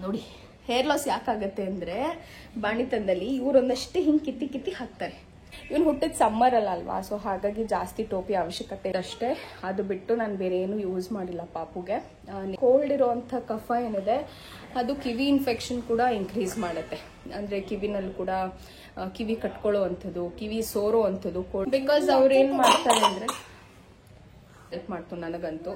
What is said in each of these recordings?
ನೋಡಿ hair loss ಯಾಕಾಗತ್ತೆ ಅಂದರೆ ಬಾಣಿತನದಲ್ಲಿ ಇವರೊಂದಷ್ಟೇ ಹಿಂಗೆ ಕಿತ್ತಿ ಕಿತ್ತಿ ಹಾಕ್ತಾರೆ. ಇವನು ಹುಟ್ಟಿದ ಸಮ್ಮರ್ ಅಲ್ವಾ, ಸೊ ಹಾಗಾಗಿ ಜಾಸ್ತಿ ಟೋಪಿ ಅವಶ್ಯಕತೆ ಅಷ್ಟೇ. ಅದು ಬಿಟ್ಟು ನಾನು ಬೇರೆ ಏನು ಯೂಸ್ ಮಾಡಿಲ್ಲ ಪಾಪುಗೆ. ಕೋಲ್ಡ್ ಇರೋವಂಥ ಕಫ ಏನಿದೆ ಅದು ಕಿವಿ ಇನ್ಫೆಕ್ಷನ್ ಕೂಡ ಇನ್ಕ್ರೀಸ್ ಮಾಡುತ್ತೆ. ಅಂದರೆ ಕಿವಿನಲ್ಲಿ ಕೂಡ ಕಿವಿ ಕಟ್ಕೊಳ್ಳೋ ಅಂಥದ್ದು, ಕಿವಿ ಸೋರೋ ಅಂಥದ್ದು ಕೋಲ್ಡ್. ಬಿಕಾಸ್ ಅವ್ರೇನು ಮಾಡ್ತಾರೆ ಅಂದರೆ ಹೆಲ್ಪ್ ಮಾಡ್ತು ನನಗಂತೂ.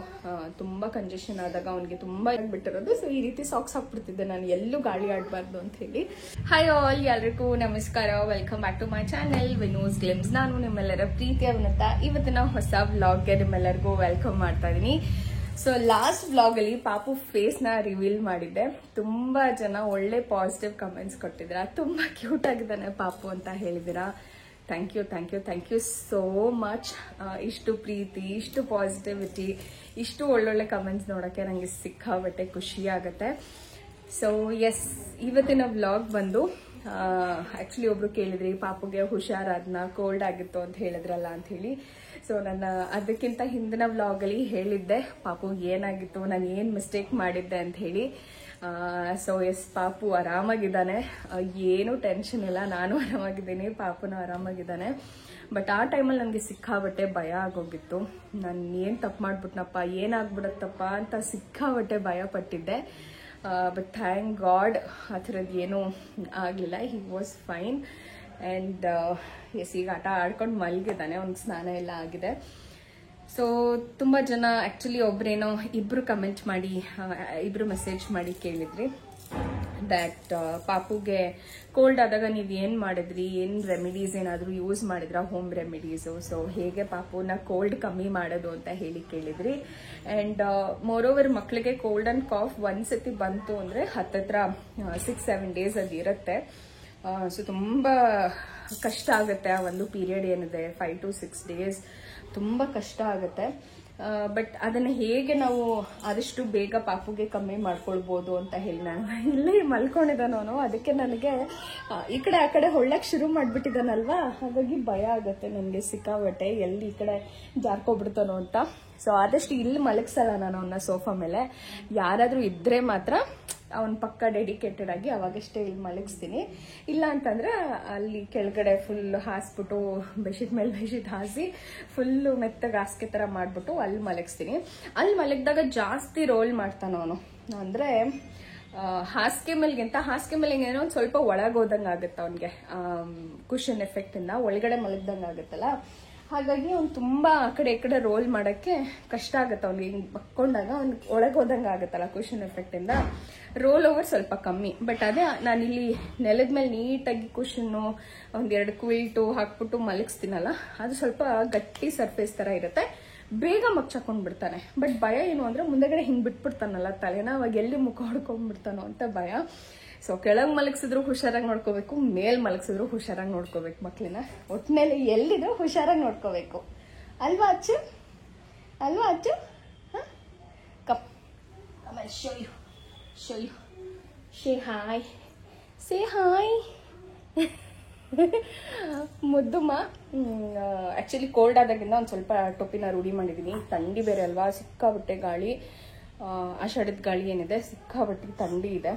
ತುಂಬ ಕಂಜೆಷನ್ ಆದಾಗ ಅವನಿಗೆ ತುಂಬ ಬಿಟ್ಟಿರೋದು. ಸೊ ಈ ರೀತಿ ಸಾಕ್ಸ್ ಹಾಕ್ಬಿಡ್ತಿದ್ದೆ ನಾನು, ಎಲ್ಲೂ ಗಾಳಿ ಆಡಬಾರ್ದು ಅಂತ ಹೇಳಿ. ಹಾಯ್ ಆಲ್, ಎಲ್ಲರಿಗೂ ನಮಸ್ಕಾರ. Welcome back to my channel Vinu's glimpse. ನಾನು ನಿಮ್ಮೆಲ್ಲರ ಪ್ರೀತಿಯ ವಿನತ. ಇವತ್ತಿನ ಹೊಸ ವ್ಲಾಗ್ಗೆ ನಿಮ್ಮೆಲ್ಲರಿಗೂ ವೆಲ್ಕಮ್ ಮಾಡ್ತಾ ಇದ್ದೀನಿ. ಸೊ ಲಾಸ್ಟ್ ವ್ಲಾಗಲ್ಲಿ ಪಾಪು ಫೇಸ್ನ ರಿವೀಲ್ ಮಾಡಿದ್ದೆ. ತುಂಬ ಜನ ಒಳ್ಳೆ ಪಾಸಿಟಿವ್ ಕಮೆಂಟ್ಸ್ ಕೊಟ್ಟಿದ್ದೀರಾ. ತುಂಬ ಕ್ಯೂಟ್ ಆಗಿದ್ದಾನೆ ಪಾಪು ಅಂತ ಹೇಳಿದ್ದೀರಾ. Thank you so much. ಇಷ್ಟು ಪ್ರೀತಿ, ಇಷ್ಟು ಪಾಸಿಟಿವಿಟಿ, ಇಷ್ಟು ಒಳ್ಳೊಳ್ಳೆ ಕಮೆಂಟ್ಸ್ ನೋಡೋಕ್ಕೆ ನನಗೆ ಸಿಕ್ಕಾಬಟ್ಟೆ ಖುಷಿ ಆಗುತ್ತೆ. ಸೊ ಎಸ್, ಇವತ್ತಿನ ವ್ಲಾಗ್ ಬಂದು ಆ್ಯಕ್ಚುಲಿ ಒಬ್ರು ಕೇಳಿದ್ರಿ ಪಾಪುಗೆ ಹುಷಾರಾದ್ನ, ಕೋಲ್ಡ್ ಆಗಿತ್ತು ಅಂತ ಹೇಳಿದ್ರಲ್ಲ ಅಂತ ಹೇಳಿ. ಸೊ ನಾನು ಅದಕ್ಕಿಂತ ಹಿಂದಿನ ವ್ಲಾಗಲ್ಲಿ ಹೇಳಿದ್ದೆ ಪಾಪುಗೆ ಏನಾಗಿತ್ತು, ನಾನು ಏನು ಮಿಸ್ಟೇಕ್ ಮಾಡಿದ್ದೆ ಅಂತ ಹೇಳಿ. ಸೊ ಎಸ್, ಪಾಪು ಆರಾಮಾಗಿದ್ದಾನೆ, ಏನೂ ಟೆನ್ಷನ್ ಇಲ್ಲ. ನಾನು ಆರಾಮಾಗಿದ್ದೀನಿ, ಪಾಪುನೂ ಆರಾಮಾಗಿದ್ದಾನೆ. ಬಟ್ ಆ ಟೈಮಲ್ಲಿ ನನಗೆ ಸಿಕ್ಕಾಬಟ್ಟೆ ಭಯ ಆಗೋಗಿತ್ತು. ನಾನು ಏನು ತಪ್ಪು ಮಾಡ್ಬಿಟ್ನಪ್ಪ, ಏನಾಗ್ಬಿಡತ್ತಪ್ಪ ಅಂತ ಸಿಕ್ಕಾಬಟ್ಟೆ ಭಯ ಪಟ್ಟಿದ್ದೆ. ಬಟ್ ಥ್ಯಾಂಕ್ ಗಾಡ್ ಆ ಥರದ್ದು ಏನೂ ಆಗಲಿಲ್ಲ. He was fine. And yes, ಈಗ ಆಟ ಆಡ್ಕೊಂಡು ಮಲಗಿದ್ದಾನೆ, ಅವ್ನಿಗೆ ಸ್ನಾನ ಎಲ್ಲ ಆಗಿದೆ. ಸೊ ತುಂಬ ಜನ ಆ್ಯಕ್ಚುಲಿ ಒಬ್ರೇನೋ ಇಬ್ಬರು ಕಮೆಂಟ್ ಮಾಡಿ, ಇಬ್ಬರು ಮೆಸೇಜ್ ಮಾಡಿ ಕೇಳಿದ್ರಿ ದ್ಯಾಟ್ ಪಾಪುಗೆ ಕೋಲ್ಡ್ ಆದಾಗ ನೀವು ಏನು ಮಾಡಿದ್ರಿ, ಏನು ರೆಮಿಡೀಸ್ ಏನಾದರೂ ಯೂಸ್ ಮಾಡಿದ್ರಾ, ಹೋಮ್ ರೆಮಿಡೀಸು. ಸೊ ಹೇಗೆ ಪಾಪುನ ಕೋಲ್ಡ್ ಕಮ್ಮಿ ಮಾಡೋದು ಅಂತ ಹೇಳಿ ಕೇಳಿದ್ರಿ. ಆ್ಯಂಡ್ ಮೋರೋವರ್ ಮಕ್ಕಳಿಗೆ ಕೋಲ್ಡ್ ಆ್ಯಂಡ್ ಕಾಫ್ ಒಂದ್ಸತಿ ಬಂತು ಅಂದರೆ ಹತ್ತತ್ರ 6-7 ಡೇಸ್ ಅದು ಇರುತ್ತೆ. ಸೊ ತುಂಬ ಕಷ್ಟ ಆಗುತ್ತೆ ಆ ಒಂದು ಪೀರಿಯಡ್ ಏನಿದೆ, 5 to 6 days ತುಂಬ ಕಷ್ಟ ಆಗುತ್ತೆ. ಬಟ್ ಅದನ್ನು ಹೇಗೆ ನಾವು ಆದಷ್ಟು ಬೇಗ ಪಾಪುಗೆ ಕಮ್ಮಿ ಮಾಡ್ಕೊಳ್ಬೋದು ಅಂತ ಹೇಳಿ, ನಾನು ಇಲ್ಲೇ ಮಲ್ಕೊಂಡಿದ್ದಾನವನು, ಅದಕ್ಕೆ ನನಗೆ ಈ ಕಡೆ ಆ ಕಡೆ ಹೊಳ್ಳಕ್ಕೆ ಶುರು ಮಾಡಿಬಿಟ್ಟಿದ್ದಾನಲ್ವಾ, ಹಾಗಾಗಿ ಭಯ ಆಗುತ್ತೆ ನನಗೆ ಸಿಕ್ಕಾಬಟ್ಟೆ, ಎಲ್ಲಿ ಈ ಕಡೆ ಜಾರ್ಕೊಬಿಡ್ತಾನೋ ಅಂತ. ಸೊ ಆದಷ್ಟು ಇಲ್ಲಿ ಮಲಗಿಸಲ್ಲ ನಾನು ಅವನ್ನ ಸೋಫಾ ಮೇಲೆ. ಯಾರಾದರೂ ಇದ್ದರೆ ಮಾತ್ರ ಅವನ ಪಕ್ಕ ಡೆಡಿಕೇಟೆಡ್ ಆಗಿ ಅವಾಗಷ್ಟೇ ಇಲ್ಲಿ ಮಲಗಿಸ್ತೀನಿ. ಇಲ್ಲ ಅಂತಂದ್ರೆ ಅಲ್ಲಿ ಕೆಳಗಡೆ ಫುಲ್ ಹಾಸ್ಬಿಟ್ಟು ಬೆಡ್ಶೀಟ್ ಮೇಲೆ ಬೆಡ್ಶೀಟ್ ಹಾಸಿ ಫುಲ್ಲು ಮೆತ್ತಗೆ ಹಾಸಿಗೆ ಥರ ಮಾಡಿಬಿಟ್ಟು ಅಲ್ಲಿ ಮಲಗಿಸ್ತೀನಿ. ಅಲ್ಲಿ ಮಲಗಿದಾಗ ಜಾಸ್ತಿ ರೋಲ್ ಮಾಡ್ತಾನೆ ಅವನು. ಅಂದರೆ ಹಾಸಿಗೆ ಮೇಲೆ ಏನೋ ಒಂದು ಸ್ವಲ್ಪ ಒಳಗೋದಂಗೆ ಆಗುತ್ತೆ ಅವನಿಗೆ, ಕುಷನ್ ಎಫೆಕ್ಟಿಂದ ಒಳಗಡೆ ಮಲಗ್ದಂಗೆ ಆಗುತ್ತಲ್ಲ. ಹಾಗಾಗಿ ಅವ್ನು ತುಂಬ ಆ ಕಡೆ ಈ ಕಡೆ ರೋಲ್ ಮಾಡೋಕ್ಕೆ ಕಷ್ಟ ಆಗುತ್ತೆ. ಅವ್ನಿಗೆ ಹಿಂಗೆ ಬಕ್ಕೊಂಡಾಗ ಅವ್ನಿಗೆ ಒಳಗೋದಂಗೆ ಆಗುತ್ತಲ್ಲ ಕುಷನ್ ಎಫೆಕ್ಟಿಂದ. ರೋಲ್ ಓವರ್ ಸ್ವಲ್ಪ ಕಮ್ಮಿ. ಬಟ್ ಅದೇ ನಾನಿಲ್ಲಿ ನೆಲದ ಮೇಲೆ ನೀಟಾಗಿ ಕುಷನ್ನು ಒಂದೆರಡು ಕ್ವಿಲ್ಟು ಹಾಕ್ಬಿಟ್ಟು ಮಲಗಿಸ್ತೀನಲ್ಲ, ಅದು ಸ್ವಲ್ಪ ಗಟ್ಟಿ ಸರ್ಫೇಸ್ ಥರ ಇರುತ್ತೆ, ಬೇಗ ಮಗ್ಚಾಕೊಂಡ್ಬಿಡ್ತಾನೆ. ಬಟ್ ಭಯ ಏನು ಅಂದರೆ ಮುಂದೆಗಡೆ ಹಿಂಗೆ ಬಿಟ್ಬಿಡ್ತಾನಲ್ಲ ತಲೆನ, ಅವಾಗ ಎಲ್ಲಿ ಮುಖ ಹೊಡ್ಕೊಂಡ್ಬಿಡ್ತಾನೋ ಅಂತ ಭಯ. ಸೊ ಕೆಳಗೆ ಮಲಗಿಸಿದ್ರು ಹುಷಾರಾಗಿ ನೋಡ್ಕೋಬೇಕು, ಮೇಲ್ ಮಲಗಿಸಿದ್ರು ಹುಷಾರಾಗಿ ನೋಡ್ಕೋಬೇಕು ಮಕ್ಕಳನ್ನ. ಒಟ್ಟಿನಲ್ಲಿ ಎಲ್ಲಿದ್ರು ಹುಷಾರಾಗಿ ನೋಡ್ಕೋಬೇಕು ಅಲ್ವಾ ಅಚ್ಚು? ಕಪ್ ಆಮೇಲೆ ಶೋ ಯು ಸೇ ಹಾಯ್ ಮುದ್ದುಮ್ಮ. ಆ್ಯಕ್ಚುಲಿ ಕೋಲ್ಡ್ ಆದಾಗಿಂದ ಒಂದು ಸ್ವಲ್ಪ ಟೊಪಿನ ರೂಢಿ ಮಾಡಿದ್ದೀನಿ. ಥಂಡಿ ಬೇರೆ ಅಲ್ವಾ, ಸಿಕ್ಕಾಬಟ್ಟೆ ಗಾಳಿ, ಆಷಾಢದ ಗಾಳಿ ಏನಿದೆ, ಸಿಕ್ಕಾಬಟ್ಟೆ ಥಂಡಿ ಇದೆ,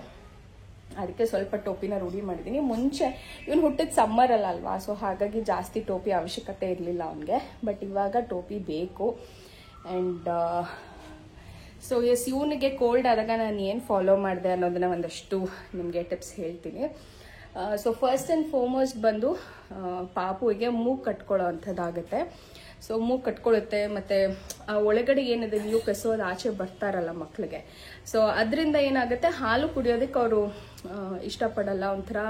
ಅದಕ್ಕೆ ಸ್ವಲ್ಪ ಟೋಪಿನ ರೂಢಿ ಮಾಡಿದ್ದೀನಿ. ಮುಂಚೆ ಇವನು ಹುಟ್ಟಿದ ಸಮ್ಮರ್ ಅಲ್ವಾ, ಸೊ ಹಾಗಾಗಿ ಜಾಸ್ತಿ ಟೋಪಿ ಅವಶ್ಯಕತೆ ಇರಲಿಲ್ಲ ಅವನಿಗೆ. ಬಟ್ ಇವಾಗ ಟೋಪಿ ಬೇಕು. ಆ್ಯಂಡ್ ಸೊ ಎಸ್, ಇವನಿಗೆ ಕೋಲ್ಡ್ ಆದಾಗ ನಾನು ಏನು ಫಾಲೋ ಮಾಡಿದೆ ಅನ್ನೋದನ್ನ ಒಂದಷ್ಟು ನಿಮಗೆ ಟಿಪ್ಸ್ ಹೇಳ್ತೀನಿ. ಸೊ ಫಸ್ಟ್ ಆ್ಯಂಡ್ ಫಾರ್ಮೋಸ್ಟ್ ಬಂದು ಪಾಪುವಿಗೆ ಮೂಗು ಕಟ್ಕೊಳ್ಳೋ ಅಂಥದ್ದಾಗುತ್ತೆ. ಸೊ ಮೂಗು ಕಟ್ಕೊಳ್ಳುತ್ತೆ, ಮತ್ತು ಆ ಒಳಗಡೆ ಏನಿದೆ ಮ್ಯೂಕಸ್ ಅದು ಆಚೆ ಬರ್ತಾರಲ್ಲ ಮಕ್ಕಳಿಗೆ. ಸೊ ಅದರಿಂದ ಏನಾಗುತ್ತೆ, ಹಾಲು ಕುಡಿಯೋದಕ್ಕೆ ಅವರು ಇಷ್ಟಪಡಲ್ಲ, ಒಂಥರ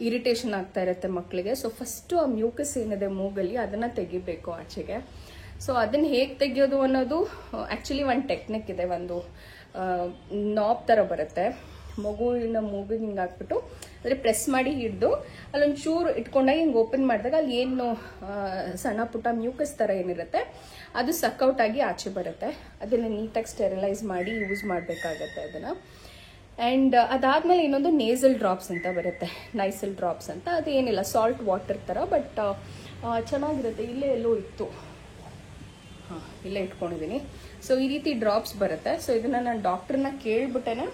ಇರಿಟೇಷನ್ ಆಗ್ತಾ ಇರುತ್ತೆ ಮಕ್ಕಳಿಗೆ. ಸೊ ಫಸ್ಟು ಆ ಮ್ಯೂಕಸ್ ಏನಿದೆ ಮೂಗಲ್ಲಿ ಅದನ್ನು ತೆಗಿಬೇಕು ಆಚೆಗೆ. ಸೊ ಅದನ್ನು ಹೇಗೆ ತೆಗಿಯೋದು ಅನ್ನೋದು ಆ್ಯಕ್ಚುಲಿ ಒಂದು ಟೆಕ್ನಿಕ್ ಇದೆ. ಒಂದು ನಾಬ್ ಥರ ಬರುತ್ತೆ, ಮಗುವಿನ ಮೂಗಿಗೆ ಹಿಂಗೆ ಹಾಕ್ಬಿಟ್ಟು ಅಂದರೆ ಪ್ರೆಸ್ ಮಾಡಿ ಹಿಡಿದು ಅಲ್ಲೊಂದು ಚೂರು ಇಟ್ಕೊಂಡಾಗ ಹಿಂಗೆ ಓಪನ್ ಮಾಡಿದಾಗ ಅಲ್ಲಿ ಏನು ಸಣ್ಣ ಪುಟ್ಟ ಮ್ಯೂಕಸ್ ಥರ ಏನಿರುತ್ತೆ ಅದು ಸಕ್ಔಟ್ ಆಗಿ ಆಚೆ ಬರುತ್ತೆ. ಅದನ್ನು ನೀಟಾಗಿ ಸ್ಟೆರಿಲೈಸ್ ಮಾಡಿ ಯೂಸ್ ಮಾಡಬೇಕಾಗತ್ತೆ ಅದನ್ನು. ಆ್ಯಂಡ್ ಅದಾದಮೇಲೆ ಇನ್ನೊಂದು ನೇಸಲ್ ಡ್ರಾಪ್ಸ್ ಅಂತ ಬರುತ್ತೆ, ನೈಸಲ್ ಡ್ರಾಪ್ಸ್ ಅಂತ. ಅದು ಏನಿಲ್ಲ, ಸಾಲ್ಟ್ ವಾಟರ್ ಥರ, ಬಟ್ ಚೆನ್ನಾಗಿರುತ್ತೆ. ಇಲ್ಲೇ ಎಲ್ಲೋ ಇತ್ತು, ಇಲ್ಲೇ ಇಟ್ಕೊಂಡಿದ್ದೀನಿ. ಸೊ ಈ ರೀತಿ ಡ್ರಾಪ್ಸ್ ಬರುತ್ತೆ. ಸೊ ಇದನ್ನು ನಾನು ಡಾಕ್ಟ್ರನ್ನ ಕೇಳ್ಬಿಟ್ಟೇನೆ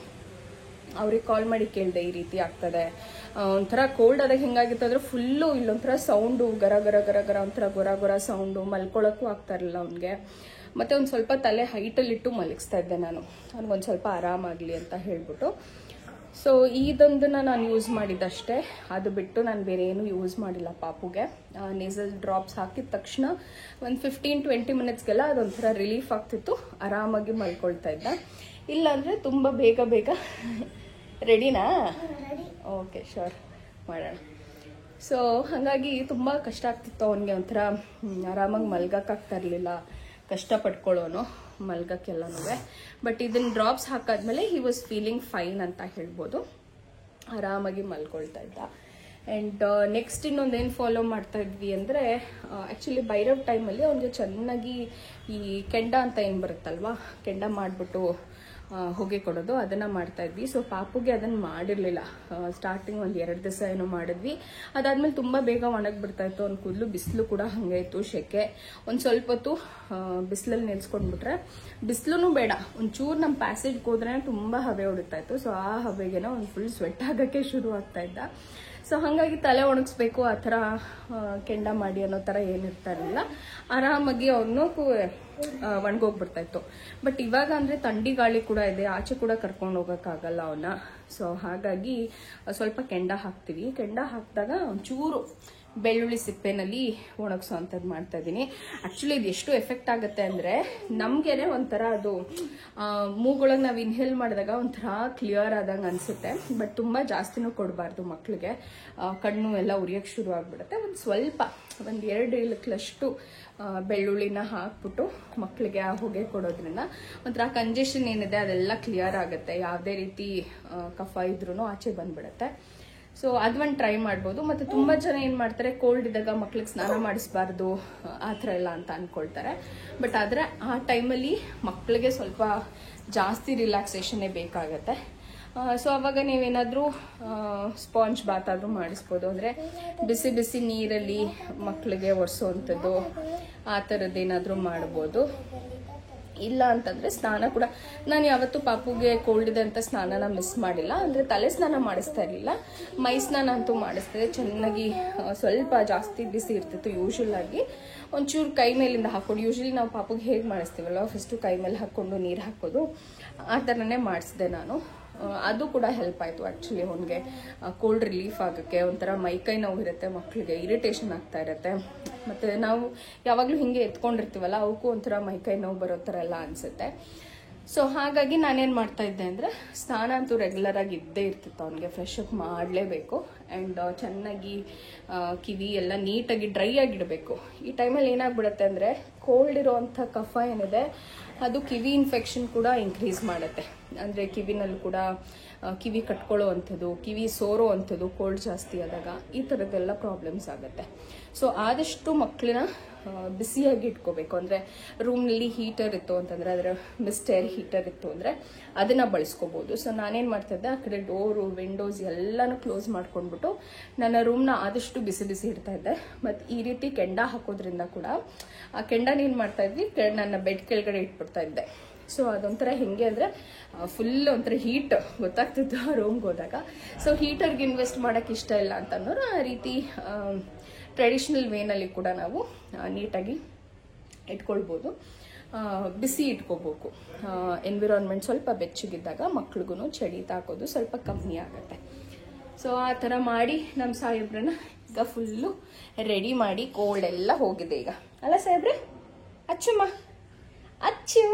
ಅವ್ರಿಗೆ ಕಾಲ್ ಮಾಡಿ ಕೇಳಿದೆ ಈ ರೀತಿ ಆಗ್ತದೆ. ಒಂಥರ ಕೋಲ್ಡ್ ಆದಾಗ ಹೆಂಗಾಗಿತ್ತು ಅಂದ್ರೆ ಫುಲ್ಲು ಇಲ್ಲೊಂಥರ ಸೌಂಡು ಗರ ಗರ ಗರ ಗರ ಒಂಥರ ಗೊರ ಗೊರ ಸೌಂಡು, ಮಲ್ಕೊಳ್ಳೋಕ್ಕೂ ಆಗ್ತಾ ಇರಲಿಲ್ಲ ಅವನಿಗೆ. ಮತ್ತು ಒಂದು ಸ್ವಲ್ಪ ತಲೆ ಹೈಟಲ್ಲಿಟ್ಟು ಮಲಗಿಸ್ತಾ ಇದ್ದೆ ನಾನು, ಅವ್ನಿಗೊಂದು ಸ್ವಲ್ಪ ಆರಾಮಾಗಲಿ ಅಂತ ಹೇಳ್ಬಿಟ್ಟು. ಸೊ ಇದೊಂದನ್ನು ನಾನು ಯೂಸ್ ಮಾಡಿದ್ದಷ್ಟೇ. ಅದು ಬಿಟ್ಟು ನಾನು ಬೇರೆ ಏನು ಯೂಸ್ ಮಾಡಿಲ್ಲ ಪಾಪುಗೆ. ನೇಸಲ್ ಡ್ರಾಪ್ಸ್ ಹಾಕಿದ ತಕ್ಷಣ ಒಂದು 15-20 ಮಿನಿಟ್ಸ್ಗೆಲ್ಲ ಅದೊಂಥರ ರಿಲೀಫ್ ಆಗ್ತಿತ್ತು, ಆರಾಮಾಗಿ ಮಲ್ಕೊಳ್ತಾ ಇದ್ದ. ಇಲ್ಲಾಂದರೆ ತುಂಬ ಬೇಗ ಬೇಗ ರೆಡಿನಾ? ಓಕೆ, ಶೋರ್, ಮಾಡೋಣ. ಸೊ ಹಾಗಾಗಿ ತುಂಬ ಕಷ್ಟ ಆಗ್ತಿತ್ತು ಅವನಿಗೆ, ಒಂಥರ ಆರಾಮಾಗಿ ಮಲ್ಗೋಕ್ಕಾಗ್ತಾ ಇರಲಿಲ್ಲ, ಕಷ್ಟಪಟ್ಕೊಳ್ಳೋನು ಮಲ್ಗೋಕ್ಕೆಲ್ಲನೂ. ಬಟ್ ಇದನ್ನು ಡ್ರಾಪ್ಸ್ ಹಾಕಾದ್ಮೇಲೆ ಹಿ ವಾಸ್ ಫೀಲಿಂಗ್ ಫೈನ್ ಅಂತ ಹೇಳ್ಬೋದು, ಆರಾಮಾಗಿ ಮಲ್ಕೊಳ್ತಾ ಇದ್ದ. ಆ್ಯಂಡ್ ನೆಕ್ಸ್ಟ್ ಇನ್ನೊಂದೇನು ಫಾಲೋ ಮಾಡ್ತಾ ಇದ್ವಿ ಅಂದರೆ, ಆ್ಯಕ್ಚುಲಿ ಭೈರವ್ ಟೈಮಲ್ಲಿ ಅವನಿಗೆ ಚೆನ್ನಾಗಿ ಈ ಕೆಂಡ ಅಂತ ಏನು ಬರುತ್ತಲ್ವಾ, ಕೆಂಡ ಮಾಡಿಬಿಟ್ಟು ಹೊಗೆ ಕೊಡೋದು, ಅದನ್ನು ಮಾಡ್ತಾ ಇದ್ವಿ. ಸೊ ಪಾಪುಗೆ ಅದನ್ನು ಮಾಡಿರಲಿಲ್ಲ. ಸ್ಟಾರ್ಟಿಂಗ್ ಒಂದು 2 ದಿವಸ ಏನೋ ಮಾಡಿದ್ವಿ. ಅದಾದ್ಮೇಲೆ ತುಂಬ ಬೇಗ ಒಣಗಿಬಿಡ್ತಾ ಇತ್ತು ಅವ್ನ ಕೂದಲು. ಬಿಸಿಲು ಕೂಡ ಹಾಗೆ ಇತ್ತು, ಶೆಕೆ. ಒಂದು ಸ್ವಲ್ಪ ಹೊತ್ತು ಬಿಸಿಲಲ್ಲಿ ನಿಲ್ಸ್ಕೊಂಡ್ಬಿಟ್ರೆ, ಬಿಸಿಲು ಬೇಡ, ಒಂಚೂರು ನಮ್ಮ ಪ್ಯಾಸೇಜ್ಗೆ ಹೋದ್ರೆ ತುಂಬ ಹವೆ ಹೊಡಿತಾ ಇತ್ತು. ಸೊ ಆ ಹವೆಗೇನೋ ಒಂದು ಫುಲ್ ಸ್ವೆಟ್ ಆಗೋಕ್ಕೆ ಶುರು ಆಗ್ತಾ ಇದ್ದ. ಸೊ ಹಾಗಾಗಿ ತಲೆ ಒಣಗಿಸ್ಬೇಕು ಆ ಥರ ಕೆಂಡ ಮಾಡಿ ಅನ್ನೋ ಥರ ಏನಿರ್ತಾ ಇರಲಿಲ್ಲ, ಆರಾಮಾಗಿ ಅವನು ಒಣಗೋಗ್ಬಿಡ್ತಾ ಇತ್ತು. ಬಟ್ ಇವಾಗ ಅಂದರೆ ಥಂಡಿ ಗಾಳಿ ಕೂಡ ಇದೆ, ಆಚೆ ಕೂಡ ಕರ್ಕೊಂಡು ಹೋಗೋಕ್ಕಾಗಲ್ಲ ಅವನ್ನ. ಸೊ ಹಾಗಾಗಿ ಸ್ವಲ್ಪ ಕೆಂಡ ಹಾಕ್ತೀವಿ. ಕೆಂಡ ಹಾಕಿದಾಗ ಒಂಚೂರು ಬೆಳ್ಳುಳ್ಳಿ ಸಿಪ್ಪೆನಲ್ಲಿ ಒಣಗಿಸೋ ಅಂಥದ್ದು ಮಾಡ್ತಾ ಇದ್ದೀನಿ. ಆ್ಯಕ್ಚುಲಿ ಇದು ಎಷ್ಟು ಎಫೆಕ್ಟ್ ಆಗುತ್ತೆ ಅಂದರೆ, ನಮಗೇನೆ ಒಂಥರ ಅದು ಮೂಗೊಳಗೆ ನಾವು ಇನ್ಹೇಲ್ ಮಾಡಿದಾಗ ಒಂಥರ ಕ್ಲಿಯರ್ ಆದಂಗೆ ಅನಿಸುತ್ತೆ. ಬಟ್ ತುಂಬ ಜಾಸ್ತಿನೂ ಕೊಡಬಾರ್ದು ಮಕ್ಕಳಿಗೆ, ಕಣ್ಣು ಎಲ್ಲ ಉರಿಯೋಕ್ಕೆ ಶುರು ಆಗಿಬಿಡುತ್ತೆ. ಒಂದು ಸ್ವಲ್ಪ ಒಂದು 2 ಇಳಕ್ಲಷ್ಟು ಬೆಳ್ಳುಳ್ಳಿನ ಹಾಕ್ಬಿಟ್ಟು ಮಕ್ಕಳಿಗೆ ಆ ಹೊಗೆ ಕೊಡೋದ್ರಿಂದ ಒಂಥರ ಕಂಜೆಷನ್ ಏನಿದೆ ಅದೆಲ್ಲ ಕ್ಲಿಯರ್ ಆಗುತ್ತೆ, ಯಾವುದೇ ರೀತಿ ಕಫ ಇದ್ರೂ ಆಚೆ ಬಂದ್ಬಿಡುತ್ತೆ. ಸೊ ಅದೊಂದು ಟ್ರೈ ಮಾಡ್ಬೋದು. ಮತ್ತು ತುಂಬ ಜನ ಏನು ಮಾಡ್ತಾರೆ, ಕೋಲ್ಡ್ ಇದ್ದಾಗ ಮಕ್ಳಿಗೆ ಸ್ನಾನ ಮಾಡಿಸ್ಬಾರ್ದು ಆ ಥರ ಎಲ್ಲ ಅಂತ ಅಂದ್ಕೊಳ್ತಾರೆ. ಬಟ್ ಆದರೆ ಆ ಟೈಮಲ್ಲಿ ಮಕ್ಕಳಿಗೆ ಸ್ವಲ್ಪ ಜಾಸ್ತಿ ರಿಲ್ಯಾಕ್ಸೇಷನ್ನೇ ಬೇಕಾಗತ್ತೆ. ಸೊ ಅವಾಗ ನೀವೇನಾದರೂ ಸ್ಪಾಂಜ್ ಬಾತ್ ಆದರೂ ಮಾಡಿಸ್ಬೋದು. ಅಂದರೆ ಬಿಸಿ ಬಿಸಿ ನೀರಲ್ಲಿ ಮಕ್ಕಳಿಗೆ ಒರೆಸೋವಂಥದ್ದು ಆ ಥರದ್ದೇನಾದರೂ ಮಾಡ್ಬೋದು. ಇಲ್ಲ ಅಂತಂದರೆ ಸ್ನಾನ ಕೂಡ, ನಾನು ಯಾವತ್ತೂ ಪಾಪುಗೆ ಕೋಲ್ಡ್ ಇದೆ ಅಂತ ಸ್ನಾನನ ಮಿಸ್ ಮಾಡಿಲ್ಲ. ಅಂದರೆ ತಲೆ ಸ್ನಾನ ಮಾಡಿಸ್ತಾ ಇರಲಿಲ್ಲ, ಮೈ ಸ್ನಾನ ಅಂತೂ ಮಾಡಿಸ್ತಿದ್ದೆ. ಚೆನ್ನಾಗಿ ಸ್ವಲ್ಪ ಜಾಸ್ತಿ ಬಿಸಿ ಇರ್ತಿತ್ತು. ಯೂಶ್ವಲ್ ಆಗಿ ಒಂಚೂರು ಕೈ ಮೇಲಿಂದ ಹಾಕ್ಕೊಂಡು, ಯೂಶ್ವಲಿ ನಾವು ಪಾಪುಗೆ ಹೇಗೆ ಮಾಡಿಸ್ತೀವಲ್ಲ, ಫಸ್ಟು ಕೈ ಮೇಲೆ ಹಾಕ್ಕೊಂಡು ನೀರು ಹಾಕೋದು, ಆ ಥರನೇ ಮಾಡಿಸಿದೆ ನಾನು. ಅದು ಕೂಡ ಹೆಲ್ಪ್ ಆಯಿತು ಆ್ಯಕ್ಚುಲಿ ಅವನಿಗೆ ಕೋಲ್ಡ್ ರಿಲೀಫ್ ಆಗೋಕ್ಕೆ. ಒಂಥರ ಮೈಕೈ ನೋವು ಇರುತ್ತೆ ಮಕ್ಕಳಿಗೆ, ಇರಿಟೇಷನ್ ಆಗ್ತಾ ಇರುತ್ತೆ. ಮತ್ತು ನಾವು ಯಾವಾಗಲೂ ಹಿಂಗೆ ಎತ್ಕೊಂಡಿರ್ತೀವಲ್ಲ, ಅವಕ್ಕೂ ಒಂಥರ ಮೈಕೈ ನೋವು ಬರೋ ಥರ ಎಲ್ಲ ಅನಿಸುತ್ತೆ. ಸೊ ಹಾಗಾಗಿ ನಾನೇನು ಮಾಡ್ತಾ ಇದ್ದೆ ಅಂದರೆ, ಸ್ನಾನ ಅಂತೂ ರೆಗ್ಯುಲರಾಗಿ ಇದ್ದೇ ಇರ್ತಿತ್ತು ಅವನಿಗೆ, ಫ್ರೆಶ್ ಅಪ್ ಮಾಡಲೇಬೇಕು. ಆ್ಯಂಡ್ ಚೆನ್ನಾಗಿ ಕಿವಿ ಎಲ್ಲ ನೀಟಾಗಿ ಡ್ರೈ ಆಗಿಡಬೇಕು. ಈ ಟೈಮಲ್ಲಿ ಏನಾಗ್ಬಿಡುತ್ತೆ ಅಂದರೆ, ಕೋಲ್ಡ್ ಇರೋವಂಥ ಕಫ ಏನಿದೆ ಅದು ಕಿವಿ ಇನ್ಫೆಕ್ಷನ್ ಕೂಡ ಇನ್ಕ್ರೀಸ್ ಮಾಡುತ್ತೆ. ಅಂದರೆ ಕಿವಿನಲ್ಲಿ ಕೂಡ ಕಿವಿ ಕಟ್ಕೊಳ್ಳೋ ಅಂಥದ್ದು, ಕಿವಿ ಸೋರೋ ಅಂಥದ್ದು ಕೋಲ್ಡ್ ಜಾಸ್ತಿ ಆದಾಗ ಈ ಥರದ್ದೆಲ್ಲ ಪ್ರಾಬ್ಲಮ್ಸ್ ಆಗುತ್ತೆ. ಸೊ ಆದಷ್ಟು ಮಕ್ಕಳನ್ನ ಬಿಸಿಯಾಗಿ ಇಟ್ಕೋಬೇಕು. ಅಂದರೆ ರೂಮ್ನಲ್ಲಿ ಹೀಟರ್ ಇತ್ತು ಅಂತಂದರೆ, ಅದರ ಮಿಸ್ಟ್ ಏರ್ ಹೀಟರ್ ಇತ್ತು ಅಂದರೆ ಅದನ್ನು ಬಳಸ್ಕೋಬೋದು. ಸೊ ನಾನೇನು ಮಾಡ್ತಾಯಿದ್ದೆ, ಆ ಕಡೆ ಡೋರು ವಿಂಡೋಸ್ ಎಲ್ಲನೂ ಕ್ಲೋಸ್ ಮಾಡ್ಕೊಂಡ್ಬಿಟ್ಟು ನನ್ನ ರೂಮ್ನ ಆದಷ್ಟು ಬಿಸಿ ಬಿಸಿ ಇಡ್ತಾ ಇದ್ದೆ. ಮತ್ತು ಈ ರೀತಿ ಕೆಂಡ ಹಾಕೋದ್ರಿಂದ ಕೂಡ ಆ ಕೆಂಡನ ಏನು ಮಾಡ್ತಾಯಿದ್ವಿ, ನನ್ನ ಬೆಡ್ ಕೆಳಗಡೆ ಇಟ್ಬಿಡ್ತಾ ಇದ್ದೆ. ಸೊ ಅದೊಂಥರ ಹೆಂಗೆ ಅಂದರೆ ಫುಲ್ ಒಂಥರ ಹೀಟ್ ಗೊತ್ತಾಗ್ತಿತ್ತು ಆ ರೂಮ್ಗೆ ಹೋದಾಗ. ಸೊ ಹೀಟರ್ಗೆ ಇನ್ವೆಸ್ಟ್ ಮಾಡೋಕ್ಕೆ ಇಷ್ಟ ಇಲ್ಲ ಅಂತಂದವರು ಆ ರೀತಿ ಟ್ರೆಡಿಷ್ನಲ್ ವೇನಲ್ಲಿ ಕೂಡ ನಾವು ನೀಟಾಗಿ ಇಟ್ಕೊಳ್ಬೋದು. ಬಿಸಿ ಇಟ್ಕೋಬೇಕು. ಎನ್ವಿರಾನ್ಮೆಂಟ್ ಸ್ವಲ್ಪ ಬೆಚ್ಚಗಿದ್ದಾಗ ಮಕ್ಳಿಗೂ ಚಳಿ ತಾಕೋದು ಸ್ವಲ್ಪ ಕಮ್ಮಿ ಆಗುತ್ತೆ. ಸೊ ಆ ಥರ ಮಾಡಿ ನಮ್ಮ ಸಾಹೇಬ್ರನ್ನ ಈಗ ಫುಲ್ಲು ರೆಡಿ ಮಾಡಿ, ಕೋಲ್ಡ್ ಎಲ್ಲ ಹೋಗಿದೆ ಈಗ ಅಲ್ಲ ಸಾಹೇಬ್ರೆ? ಅಚ್ಚಮ್ಮ ಅಚ್ಚು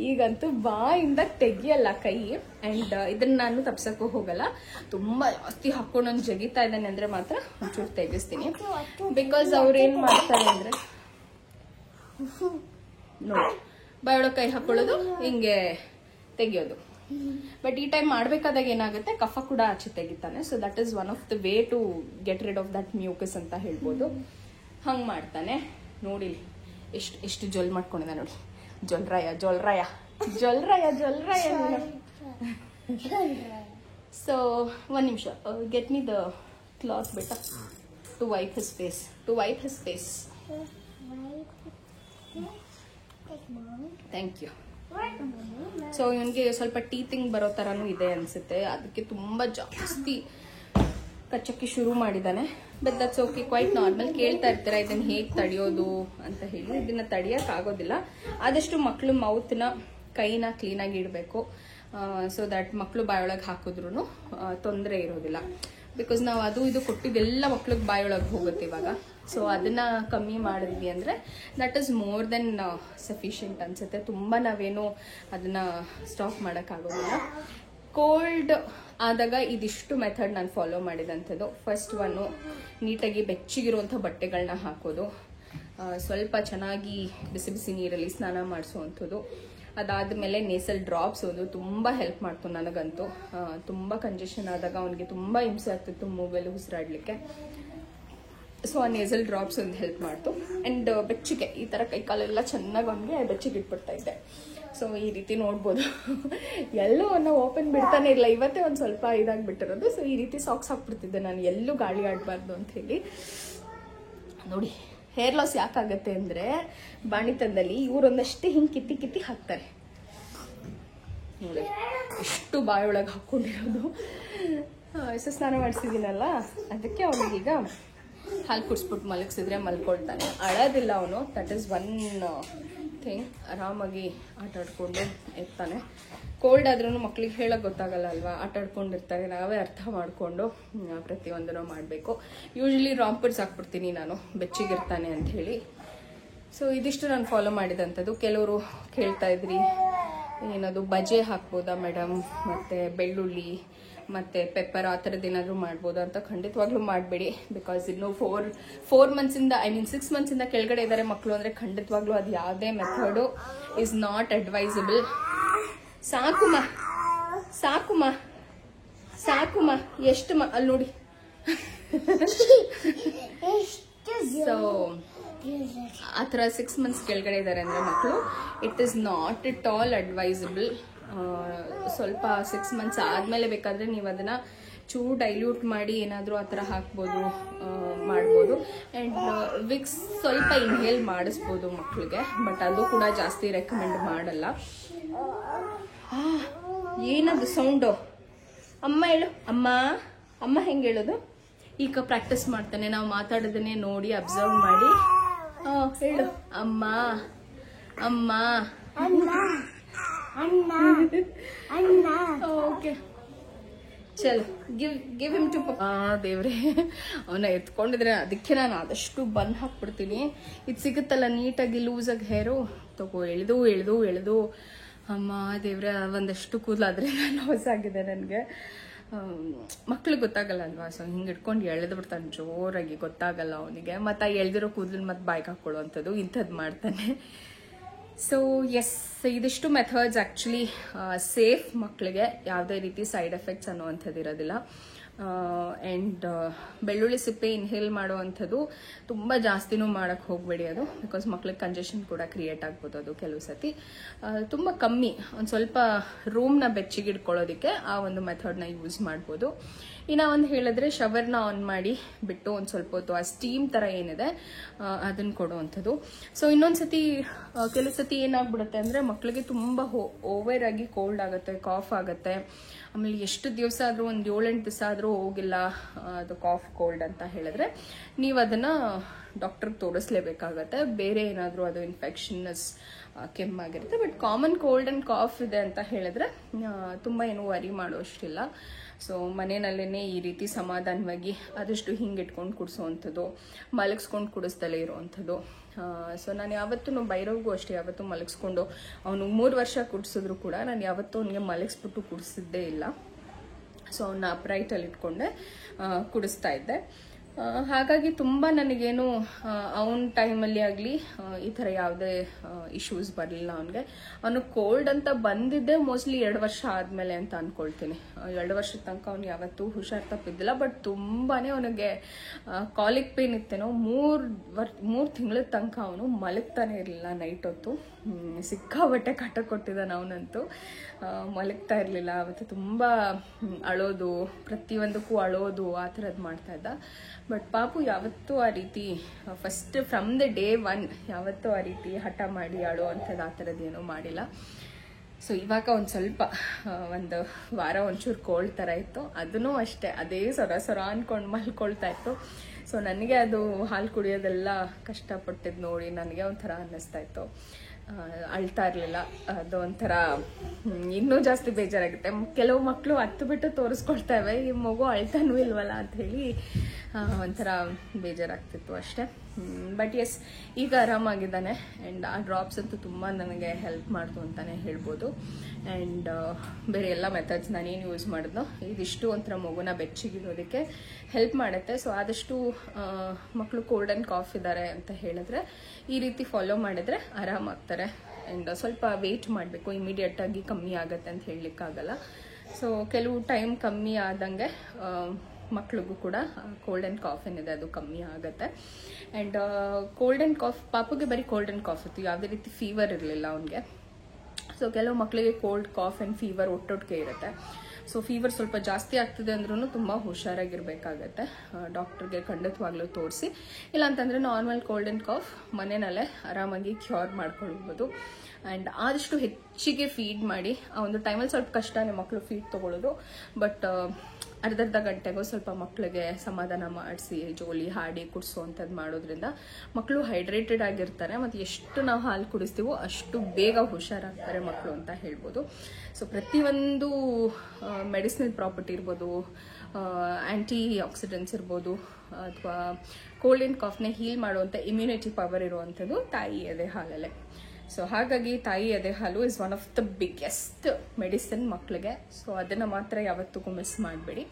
ಈಗಂತೂ ಬಾಯಿಂದ ತೆಗಿಯಲ್ಲ ಕೈ. ಆ್ಯಂಡ್ ಇದನ್ನು ನಾನು ತಪ್ಸಕ್ಕೂ ಹೋಗಲ್ಲ. ತುಂಬ ಜಾಸ್ತಿ ಹಾಕೊಂಡು ನಾನು ಜಗಿತಾ ಇದ್ದಾನೆ ಅಂದರೆ ಮಾತ್ರ ಒಂಚೂರು ತೆಗಿಸ್ತೀನಿ. ಬಿಕಾಸ್ ಅವ್ರೇನು ಮಾಡ್ತಾರೆ ಅಂದರೆ, ನೋಡಿ ಬಾಯೊಳಗೆ ಕೈ ಹಾಕೊಳ್ಳೋದು, ಹಿಂಗೆ ತೆಗಿಯೋದು. ಬಟ್ ಈ ಟೈಮ್ ಮಾಡಬೇಕಾದಾಗ ಏನಾಗುತ್ತೆ, ಕಫ ಕೂಡ ಆಚೆ ತೆಗಿತಾನೆ. So that is one of the way to get rid of that mucus ಅಂತ ಹೇಳ್ಬೋದು. ಹಂಗೆ ಮಾಡ್ತಾನೆ. ನೋಡಿ ಎಷ್ಟು ಜೊಲ್ ಮಾಡ್ಕೊಂಡಿದ್ದ ನೋಡಿ. ಜೊಲ್ರಾಯ ಜೊಲ್ರಾಯ ಜೊಲ್ರಾಯ ಜೊಲ್ರಾಯ. ಸೊ ಒಂದು ನಿಮಿಷ, ಗೆಟ್ ಮಿ ದ ಕ್ಲಾತ್ ಬೇಟ to wipe his face, to wipe his face. Thank you. So ಇವನಿಗೆ ಸ್ವಲ್ಪ ಟೀತಿಂಗ್ ಬರೋ ಥರನೂ ಇದೆ ಅನಿಸುತ್ತೆ, ಅದಕ್ಕೆ ತುಂಬ ಜಾಸ್ತಿ ಕಚ್ಚಕ್ಕೆ ಶುರು ಮಾಡಿದ್ದಾನೆ. But that's okay, quite normal. ಕೇಳ್ತಾ ಇರ್ತೀರಾ ಇದನ್ನು ಹೇಗೆ ತಡೆಯೋದು ಅಂತ ಹೇಳಿ. ಇದನ್ನು ತಡೆಯೋಕ್ಕಾಗೋದಿಲ್ಲ. ಆದಷ್ಟು ಮಕ್ಕಳು ಮೌತ್ನ ಕೈನ ಕ್ಲೀನಾಗಿ ಇಡಬೇಕು, ಸೊ ದ್ಯಾಟ್ ಮಕ್ಕಳು ಬಾಯೊಳಗೆ ಹಾಕಿದ್ರೂ ತೊಂದರೆ ಇರೋದಿಲ್ಲ. ಬಿಕಾಸ್ ನಾವು ಅದು ಇದು ಕೊಟ್ಟಿದ್ದೆಲ್ಲ ಮಕ್ಳಿಗೆ ಬಾಯೊಳಗೆ ಹೋಗುತ್ತೆ ಇವಾಗ. ಸೊ ಅದನ್ನು ಕಮ್ಮಿ ಮಾಡಿದ್ವಿ ಅಂದರೆ that is more than sufficient ಅನಿಸುತ್ತೆ. ತುಂಬ ನಾವೇನು ಅದನ್ನು ಸ್ಟಾಪ್ ಮಾಡೋಕ್ಕಾಗೋದಿಲ್ಲ. ಕೋಲ್ಡ್ ಆದಾಗ ಇದಿಷ್ಟು ಮೆಥಡ್ ನಾನು ಫಾಲೋ ಮಾಡಿದಂಥದ್ದು. ಫಸ್ಟ್ ಒನ್ನು, ನೀಟಾಗಿ ಬೆಚ್ಚಗಿರುವಂಥ ಬಟ್ಟೆಗಳನ್ನ ಹಾಕೋದು, ಸ್ವಲ್ಪ ಚೆನ್ನಾಗಿ ಬಿಸಿ ಬಿಸಿ ನೀರಲ್ಲಿ ಸ್ನಾನ ಮಾಡಿಸೋವಂಥದ್ದು. ಅದಾದಮೇಲೆ ನೇಸಲ್ ಡ್ರಾಪ್ಸ್ ಅದು ತುಂಬ ಹೆಲ್ಪ್ ಮಾಡ್ತು ನನಗಂತೂ. ತುಂಬ ಕಂಜೆಷನ್ ಆದಾಗ ಅವನಿಗೆ ತುಂಬ ಹಿಂಸೆ ಆಗ್ತಿತ್ತು ಮೂಗಲ್ಲಿ ಉಸಿರಾಡಲಿಕ್ಕೆ. ಸೊ ಆ ನೇಸಲ್ ಡ್ರಾಪ್ಸ್ ಒಂದು ಹೆಲ್ಪ್ ಮಾಡ್ತು. ಆ್ಯಂಡ್ ಬೆಚ್ಚಗೆ ಈ ಥರ ಕೈಕಾಲೆಲ್ಲ ಚೆನ್ನಾಗಿ ಅವನಿಗೆ ಬೆಚ್ಚಗೆ ಇಟ್ಬಿಡ್ತಾ ಇದ್ದೆ. ಸೊ ಈ ರೀತಿ ನೋಡ್ಬೋದು, ಎಲ್ಲೂ ಅವನ್ನ ಓಪನ್ ಬಿಡ್ತಾನೆ ಇಲ್ಲ. ಇವತ್ತೇ ಒಂದು ಸ್ವಲ್ಪ ಇದಾಗಿಬಿಟ್ಟಿರೋದು. ಸೊ ಈ ರೀತಿ ಸಾಕ್ಸ್ ಹಾಕ್ಬಿಡ್ತಿದ್ದೆ ನಾನು, ಎಲ್ಲೂ ಗಾಳಿ ಆಡಬಾರ್ದು ಅಂತ ಹೇಳಿ. ನೋಡಿ, ಹೇರ್ ಲಾಸ್ ಯಾಕಾಗತ್ತೆ ಅಂದರೆ ಬಾಣಿತನದಲ್ಲಿ ಇವರೊಂದಷ್ಟೇ ಹಿಂಗೆ ಕಿತ್ತಿ ಕಿತ್ತಿ ಹಾಕ್ತಾರೆ. ನೋಡಿ ಎಷ್ಟು ಬಾಯೊಳಗೆ ಹಾಕ್ಕೊಂಡಿರೋದು. ಸ್ನಾನ ಮಾಡಿಸಿದ್ದೀನಲ್ಲ, ಅದಕ್ಕೆ ಅವನಿಗೀಗ ಹಾಲು ಕುಡಿಸ್ಬಿಟ್ಟು ಮಲಗಿಸಿದ್ರೆ ಮಲ್ಕೊಳ್ತಾನೆ, ಅಳೋದಿಲ್ಲ ಅವನು. That is one thing. ಆರಾಮಾಗಿ ಆಟ ಆಡ್ಕೊಂಡು ಇರ್ತಾನೆ. ಕೋಲ್ಡ್ ಆದ್ರೂ ಮಕ್ಳಿಗೆ ಹೇಳೋಕೆ ಗೊತ್ತಾಗಲ್ಲ ಅಲ್ವಾ, ಆಟ ಆಡ್ಕೊಂಡಿರ್ತಾರೆ. ನಾವೇ ಅರ್ಥ ಮಾಡಿಕೊಂಡು ಪ್ರತಿಯೊಂದನ್ನು ಮಾಡಬೇಕು. ಯೂಶ್ವಲಿ ರಾಂಪರ್ಸ್ ಹಾಕ್ಬಿಡ್ತೀನಿ ನಾನು, ಬೆಚ್ಚಿಗಿರ್ತಾನೆ ಅಂತ ಹೇಳಿ. ಸೊ ಇದಿಷ್ಟು ನಾನು ಫಾಲೋ ಮಾಡಿದಂಥದ್ದು. ಕೆಲವರು ಕೇಳ್ತಾ ಇದ್ರಿ ಏನದು ಬಜೆ ಹಾಕ್ಬೋದಾ ಮೇಡಮ್, ಮತ್ತು ಬೆಳ್ಳುಳ್ಳಿ ಮತ್ತು ಪೆಪ್ಪರ್ ಆ ಥರದ್ದು ಏನಾದರೂ ಮಾಡ್ಬೋದಾ ಅಂತ. ಖಂಡಿತವಾಗ್ಲೂ ಮಾಡಬೇಡಿ. ಬಿಕಾಸ್ ಇನ್ನು 4 ಮಂತ್ಸಿಂದ, ಐ ಮೀನ್ 6 ಮಂತ್ಸಿಂದ ಕೆಳಗಡೆ ಇದ್ದಾರೆ ಮಕ್ಕಳು ಅಂದರೆ ಖಂಡಿತವಾಗ್ಲೂ ಅದು ಯಾವುದೇ ಮೆಥಡು ಈಸ್ ನಾಟ್ ಅಡ್ವೈಸಬಲ್. ಸಾಕುಮ ಸಾಕುಮ ಸಾಕುಮ, ಎಷ್ಟು ಅಲ್ಲಿ ನೋಡಿ. ಸೊ ಆ ಥರ 6 ಮಂತ್ಸ್ ಕೆಳಗಡೆ ಇದ್ದಾರೆ ಅಂದರೆ ಮಕ್ಕಳು, it is not it all advisable. ಸ್ವಲ್ಪ 6 ಮಂತ್ಸ್ ಆದಮೇಲೆ ಬೇಕಾದರೆ ನೀವು ಅದನ್ನು ಚೂರು ಡೈಲ್ಯೂಟ್ ಮಾಡಿ ಏನಾದರೂ ಆ ಥರ ಹಾಕ್ಬೋದು, ಮಾಡ್ಬೋದು. ಆ್ಯಂಡ್ ವಿಕ್ಸ್ ಸ್ವಲ್ಪ ಇನ್ಹೇಲ್ ಮಾಡಿಸ್ಬೋದು ಮಕ್ಕಳಿಗೆ, ಬಟ್ ಅದು ಕೂಡ ಜಾಸ್ತಿ ರೆಕಮೆಂಡ್ ಮಾಡಲ್ಲ. ಏನದು ಸೌಂಡು? ಅಮ್ಮ ಹೇಳು. ಅಮ್ಮ ಅಮ್ಮ ಹೆಂಗೆ ಹೇಳೋದು? ಈಗ ಪ್ರಾಕ್ಟೀಸ್ ಮಾಡ್ತಾನೆ. ನಾವು ಮಾತಾಡೋದನ್ನೇ ನೋಡಿ ಅಬ್ಸರ್ವ್ ಮಾಡಿ ಹೇಳು. ಅಮ್ಮ ಅಮ್ಮ ಓಕೆ ಚಲೋ, ಗಿವ್ ಹಿಮ್ ಟು ಪಪ್ಪ. ದೇವ್ರೆ, ಅವನ್ನ ಎತ್ಕೊಂಡಿದ್ರೆ ಅದಕ್ಕೆ ನಾನು ಆದಷ್ಟು ಬನ್ ಹಾಕ್ಬಿಡ್ತೀನಿ. ಇದು ಸಿಗುತ್ತಲ್ಲ ನೀಟಾಗಿ ಲೂಸಾಗಿ ಹೇರು, ತಗೋ ಎಳೆದು ಎಳೆದು ಎಳೆದು. ಅಮ್ಮ ದೇವ್ರೆ, ಒಂದಷ್ಟು ಕೂದಲಾದ್ರೆ ಲಾಸ್ ಆಗಿದೆ ನನಗೆ. ಮಕ್ಳಿಗೆ ಗೊತ್ತಾಗಲ್ಲ ಅಲ್ವಾ, ಸೊ ಹಿಂಗೆ ಇಟ್ಕೊಂಡು ಎಳೆದು ಬಿಡ್ತಾನೆ ಜೋರಾಗಿ, ಗೊತ್ತಾಗಲ್ಲ ಅವನಿಗೆ. ಮತ್ತು ಎಳೆದಿರೋ ಕೂದಲು ಮತ್ತೆ ಬಾಯ್ಗೆ ಹಾಕ್ಕೊಳ್ಳುವಂಥದ್ದು ಇಂಥದ್ದು ಮಾಡ್ತಾನೆ. ಸೊ ಎಸ್, ಇದಿಷ್ಟು ಮೆಥಡ್ಸ್ ಆ್ಯಕ್ಚುಲಿ ಸೇಫ್. ಮಕ್ಕಳಿಗೆ ಯಾವುದೇ ರೀತಿ ಸೈಡ್ ಎಫೆಕ್ಟ್ಸ್ ಅನ್ನುವಂಥದ್ದು ಇರೋದಿಲ್ಲ. ಆ್ಯಂಡ್ ಬೆಳ್ಳುಳ್ಳಿ ಸಿಪ್ಪೆ ಇನ್ಹೇಲ್ ಮಾಡುವಂಥದ್ದು ತುಂಬ ಜಾಸ್ತಿನೂ ಮಾಡೋಕ್ಕೆ ಹೋಗಬೇಡಿ ಅದು, ಬಿಕಾಸ್ ಮಕ್ಳಿಗೆ ಕಂಜೆಷನ್ ಕೂಡ ಕ್ರಿಯೇಟ್ ಆಗ್ಬೋದು ಅದು ಕೆಲವು ಸತಿ. ತುಂಬ ಕಮ್ಮಿ, ಒಂದು ಸ್ವಲ್ಪ ರೂಮ್ನ ಬೆಚ್ಚಿಗಿಡ್ಕೊಳ್ಳೋದಕ್ಕೆ ಆ ಒಂದು ಮೆಥಡ್ನ ಯೂಸ್ ಮಾಡ್ಬೋದು. ಇನ್ನು ಒಂದು ಹೇಳಿದ್ರೆ ಶವರ್ನ ಆನ್ ಮಾಡಿ ಬಿಟ್ಟು ಒಂದು ಸ್ವಲ್ಪ ಹೊತ್ತು ಆ ಸ್ಟೀಮ್ ಥರ ಏನಿದೆ ಅದನ್ನು ಕೊಡುವಂಥದ್ದು. ಸೊ ಇನ್ನೊಂದು ಸತಿ ಕೆಲವು ಸತಿ ಏನಾಗ್ಬಿಡುತ್ತೆ ಅಂದರೆ ಮಕ್ಕಳಿಗೆ ತುಂಬ ಓವರ್ ಆಗಿ ಕೋಲ್ಡ್ ಆಗುತ್ತೆ, ಕಾಫ್ ಆಗುತ್ತೆ. ಆಮೇಲೆ ಎಷ್ಟು ದಿವಸ ಆದರೂ, ಒಂದು 7-8 ದಿವಸ ಆದರೂ ಹೋಗಿಲ್ಲ ಅದು ಕಾಫ್ ಕೋಲ್ಡ್ ಅಂತ ಹೇಳಿದ್ರೆ ನೀವು ಅದನ್ನು ಡಾಕ್ಟ್ರಿಗೆ ತೋರಿಸ್ಲೇಬೇಕಾಗತ್ತೆ. ಬೇರೆ ಏನಾದರೂ ಅದು ಇನ್ಫೆಕ್ಷನ್ಸ್ ಕೆಮ್ಮಾಗಿರುತ್ತೆ. But common cold and cough ಇದೆ ಅಂತ ಹೇಳಿದ್ರೆ ತುಂಬ ಏನು ವರಿ ಮಾಡೋಷ್ಟಿಲ್ಲ. ಸೊ ಮನೆಯಲ್ಲೇ ಈ ರೀತಿ ಸಮಾಧಾನವಾಗಿ ಆದಷ್ಟು ಹಿಂಗೆ ಇಟ್ಕೊಂಡು ಕುಡಿಸೋವಂಥದ್ದು, ಮಲಗಿಸ್ಕೊಂಡು ಕುಡಿಸ್ದಲೇ ಇರೋವಂಥದ್ದು. ಸೊ ನಾನು ಯಾವತ್ತೂ ಬೈರೋಗೂ ಅಷ್ಟೇ ಯಾವತ್ತೂ ಮಲಗಿಸ್ಕೊಂಡು, ಅವನು 3 ವರ್ಷ ಕುಡಿಸಿದ್ರು ಕೂಡ ನಾನು ಯಾವತ್ತೂ ಅವನಿಗೆ ಮಲಗಿಸ್ಬಿಟ್ಟು ಕುಡಿಸಿದ್ದೇ ಇಲ್ಲ. ಸೊ ಅವನ್ನ ಅಪ್ರೈಟಲ್ಲಿ ಇಟ್ಕೊಂಡೆ ಕುಡಿಸ್ತಾ ಇದ್ದೆ. ಹಾಗಾಗಿ ತುಂಬ ನನಗೇನು ಅವನ ಟೈಮಲ್ಲಿ ಆಗಲಿ ಈ ಥರ ಯಾವುದೇ ಇಶ್ಯೂಸ್ ಬರಲಿಲ್ಲ ಅವನಿಗೆ. ಅವನು ಕೋಲ್ಡ್ ಅಂತ ಬಂದಿದ್ದೆ ಮೋಸ್ಟ್ಲಿ 2 ವರ್ಷ ಆದಮೇಲೆ ಅಂತ ಅಂದ್ಕೊಳ್ತೀನಿ. 2 ವರ್ಷದ ತನಕ ಅವ್ನು ಯಾವತ್ತೂ ಹುಷಾರು ತಪ್ಪಿದ್ದಿಲ್ಲ. ಬಟ್ ತುಂಬಾ ಅವನಿಗೆ ಕಾಲಿಕ್ ಪೇನ್ ಇತ್ತೇನೋ, 3 ತಿಂಗಳ ತನಕ ಅವನು ಮಲಗ್ತಾನೆ ಇರಲಿಲ್ಲ ನೈಟ್ ಹೊತ್ತು. ಸಿಕ್ಕಾಬಟ್ಟೆ ಕಟ್ಟ ಕೊಟ್ಟಿದ್ದಾನೆ ಅವನಂತೂ, ಮಲಗ್ತಾ ಇರಲಿಲ್ಲ. ಅವತ್ತು ತುಂಬ ಅಳೋದು, ಪ್ರತಿಯೊಂದಕ್ಕೂ ಅಳೋದು, ಆ ಥರದ್ದು ಮಾಡ್ತಾ ಇದ್ದ. ಬಟ್ ಪಾಪು ಯಾವತ್ತೂ ಆ ರೀತಿ ಫಸ್ಟ್ ಫ್ರಮ್ ದ ಡೇ 1 ಯಾವತ್ತೂ ಆ ರೀತಿ ಹಠ ಮಾಡಿ ಅಳೋ ಅಂಥದ್ದು ಆ ಥರದ್ದು ಏನೂ ಮಾಡಿಲ್ಲ. ಸೊ ಇವಾಗ ಒಂದು ಸ್ವಲ್ಪ ಒಂದು ವಾರ ಒಂಚೂರು ಕೋಲ್ಡ್ ಥರ ಇತ್ತು, ಅದನ್ನೂ ಅಷ್ಟೇ ಅದೇ ಸೊರ ಅಂದ್ಕೊಂಡು ಮಲ್ಕೊಳ್ತಾ ಇತ್ತು. ಸೊ ನನಗೆ ಅದು ಹಾಲು ಕುಡಿಯೋದೆಲ್ಲ ಕಷ್ಟಪಟ್ಟಿದ್ದು ನೋಡಿ ನನಗೆ ಒಂಥರ ಅನ್ನಿಸ್ತಾ ಇತ್ತು, ಅಳ್ತಾ ಇರಲಿಲ್ಲ. ಅದು ಒಂಥರ ಇನ್ನೂ ಜಾಸ್ತಿ ಬೇಜಾರಾಗುತ್ತೆ. ಕೆಲವು ಮಕ್ಕಳು ಹತ್ತು ಬಿಟ್ಟು ತೋರಿಸ್ಕೊಳ್ತಾವೆ, ಈ ಮಗು ಅಳ್ತಾನೂ ಇಲ್ವಲ್ಲ ಅಂತ ಹೇಳಿ ಒಂಥರ ಬೇಜಾರಾಗ್ತಿತ್ತು ಅಷ್ಟೇ. ಬಟ್ ಎಸ್, ಈಗ ಆರಾಮಾಗಿದ್ದಾನೆ. ಆ್ಯಂಡ್ ಆ ಡ್ರಾಪ್ಸ್ ಅಂತೂ ತುಂಬ ನನಗೆ ಹೆಲ್ಪ್ ಮಾಡ್ತು ಅಂತಲೇ ಹೇಳ್ಬೋದು. ಆ್ಯಂಡ್ ಬೇರೆ ಎಲ್ಲ ಮೆಥಡ್ಸ್ ನಾನೇನು ಯೂಸ್ ಮಾಡಿದ್ನೋ ಇದಿಷ್ಟು ಒಂಥರ ಮಗುನ ಬೆಚ್ಚಗಿಡೋದಕ್ಕೆ ಹೆಲ್ಪ್ ಮಾಡುತ್ತೆ. ಸೊ ಆದಷ್ಟು ಮಕ್ಕಳು ಕೋಲ್ಡ್ ಆ್ಯಂಡ್ ಕಾಫ್ ಇದ್ದಾರೆ ಅಂತ ಹೇಳಿದ್ರೆ ಈ ರೀತಿ ಫಾಲೋ ಮಾಡಿದ್ರೆ ಆರಾಮಾಗ್ತಾರೆ. ಆ್ಯಂಡ್ ಸ್ವಲ್ಪ ವೆಯ್ಟ್ ಮಾಡಬೇಕು, ಇಮಿಡಿಯೇಟಾಗಿ ಕಮ್ಮಿ ಆಗುತ್ತೆ ಅಂತ ಹೇಳಲಿಕ್ಕಾಗಲ್ಲ. ಸೊ ಕೆಲವು ಟೈಮ್ ಕಮ್ಮಿ ಆದಂಗೆ ಮಕ್ಳಿಗೂ ಕೂಡ ಕೋಲ್ಡ್ ಆ್ಯಂಡ್ ಕಾಫ್ ಏನಿದೆ ಅದು ಕಮ್ಮಿ ಆಗುತ್ತೆ. ಆ್ಯಂಡ್ ಕೋಲ್ಡ್ ಆ್ಯಂಡ್ ಕಾಫ್, ಪಾಪುಗೆ ಬರೀ ಕೋಲ್ಡ್ ಆ್ಯಂಡ್ ಕಾಫ್ ಇತ್ತು, ಯಾವುದೇ ರೀತಿ ಫೀವರ್ ಇರಲಿಲ್ಲ ಅವನಿಗೆ. ಸೊ ಕೆಲವು ಮಕ್ಕಳಿಗೆ ಕೋಲ್ಡ್ ಕಾಫ್ ಆ್ಯಂಡ್ ಫೀವರ್ ಒಟ್ಟೊಟ್ಟಿಗೆ ಇರುತ್ತೆ. ಸೊ ಫೀವರ್ ಸ್ವಲ್ಪ ಜಾಸ್ತಿ ಆಗ್ತಿದೆ ಅಂದ್ರೂ ತುಂಬ ಹುಷಾರಾಗಿರ್ಬೇಕಾಗತ್ತೆ, ಡಾಕ್ಟರ್ಗೆ ಖಂಡಿತವಾಗ್ಲೂ ತೋರಿಸಿ. ಇಲ್ಲಾಂತಂದರೆ ನಾರ್ಮಲ್ ಕೋಲ್ಡ್ ಆ್ಯಂಡ್ ಕಾಫ್ ಮನೆಯಲ್ಲೇ ಆರಾಮಾಗಿ ಕ್ಯೂರ್ ಮಾಡ್ಕೊಳ್ಬೋದು. ಆ್ಯಂಡ್ ಆದಷ್ಟು ಹೆಚ್ಚಿಗೆ ಫೀಡ್ ಮಾಡಿ. ಆ ಒಂದು ಟೈಮಲ್ಲಿ ಸ್ವಲ್ಪ ಕಷ್ಟನೇ ಮಕ್ಕಳು ಫೀಡ್ ತೊಗೊಳ್ಳೋದು, ಬಟ್ ಅರ್ಧ ಗಂಟೆಗೂ ಸ್ವಲ್ಪ ಮಕ್ಕಳಿಗೆ ಸಮಾಧಾನ ಮಾಡಿಸಿ ಜೋಲಿ ಹಾಡಿ ಕುಡಿಸೋವಂಥದ್ದು ಮಾಡೋದ್ರಿಂದ ಮಕ್ಕಳು ಹೈಡ್ರೇಟೆಡ್ ಆಗಿರ್ತಾರೆ. ಮತ್ತು ಎಷ್ಟು ನಾವು ಹಾಲು ಕುಡಿಸ್ತೀವೋ ಅಷ್ಟು ಬೇಗ ಹುಷಾರಾಗ್ತಾರೆ ಮಕ್ಕಳು ಅಂತ ಹೇಳ್ಬೋದು. ಸೊ ಪ್ರತಿಯೊಂದು ಮೆಡಿಸಿನಲ್ ಪ್ರಾಪರ್ಟಿ ಇರ್ಬೋದು, ಆ್ಯಂಟಿ ಆಕ್ಸಿಡೆಂಟ್ಸ್ ಇರ್ಬೋದು, ಅಥವಾ ಕೋಲ್ಡ್ ಆ್ಯಂಡ್ ಕಾಫ್ನ ಹೀಲ್ ಮಾಡುವಂಥ ಇಮ್ಯುನಿಟಿ ಪವರ್ ಇರುವಂಥದ್ದು ತಾಯಿ ಎದೆ ಹಾಲಲ್ಲೇ. ಸೊ ಹಾಗಾಗಿ ತಾಯಿ ಎದೆ ಹಾಲು is one of the biggest medicine ಮಕ್ಕಳಿಗೆ. ಸೊ ಅದನ್ನು ಮಾತ್ರ ಯಾವತ್ತಿಗೂ ಮಿಸ್ ಮಾಡಬೇಡಿ.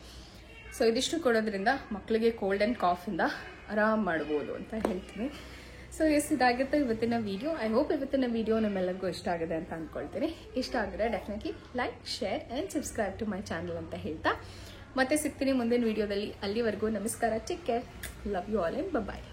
ಸೊ ಇದಿಷ್ಟು ಕೊಡೋದ್ರಿಂದ ಮಕ್ಕಳಿಗೆ ಕೋಲ್ಡ್ ಆ್ಯಂಡ್ ಕಾಫಿಂದ ಆರಾಮ್ ಮಾಡ್ಬೋದು ಅಂತ ಹೇಳ್ತೀನಿ. ಸೊ ಇದಾಗುತ್ತೆ ಇವತ್ತಿನ ವಿಡಿಯೋ. ಐ ಹೋಪ್ ಇವತ್ತಿನ ವಿಡಿಯೋ ನಿಮ್ಮೆಲ್ಲರಿಗೂ ಇಷ್ಟ ಆಗಿದೆ ಅಂತ ಅಂದ್ಕೊಳ್ತೀನಿ. ಇಷ್ಟ ಆಗಿದ್ರೆ definitely like, share and subscribe to my channel ಅಂತ ಹೇಳ್ತಾ ಮತ್ತೆ ಸಿಗ್ತೀನಿ ಮುಂದಿನ ವಿಡಿಯೋದಲ್ಲಿ. ಅಲ್ಲಿವರೆಗೂ ನಮಸ್ಕಾರ, take care, love you all and bye.